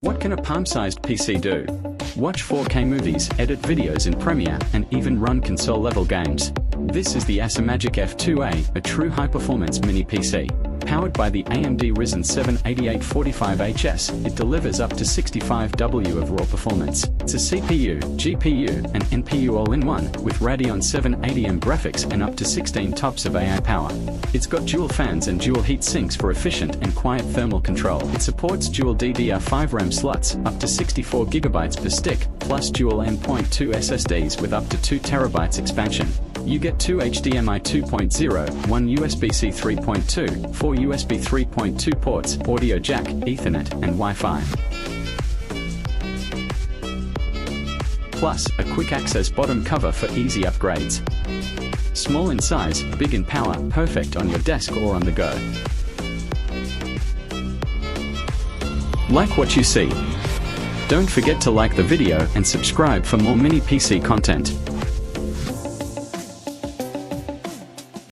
What can a palm-sized PC do? Watch 4K movies, edit videos in Premiere, and even run console-level games. This is the ACEMAGIC F2A, a true high-performance mini PC. Powered by the AMD Ryzen 7 8845HS, it delivers up to 65W of raw performance. It's a CPU, GPU, and NPU all-in-one, with Radeon 780M graphics and up to 16 TOPS of AI power. It's got dual fans and dual heat sinks for efficient and quiet thermal control. It supports dual DDR5 RAM slots, up to 64GB per stick, plus dual M.2 SSDs with up to 2TB expansion. You get 2 HDMI 2.0, 1 USB-C 3.2, 4 USB 3.2 ports, audio jack, Ethernet, and Wi-Fi. Plus, a quick access bottom cover for easy upgrades. Small in size, big in power, perfect on your desk or on the go. Like what you see. Don't forget to like the video and subscribe for more mini PC content.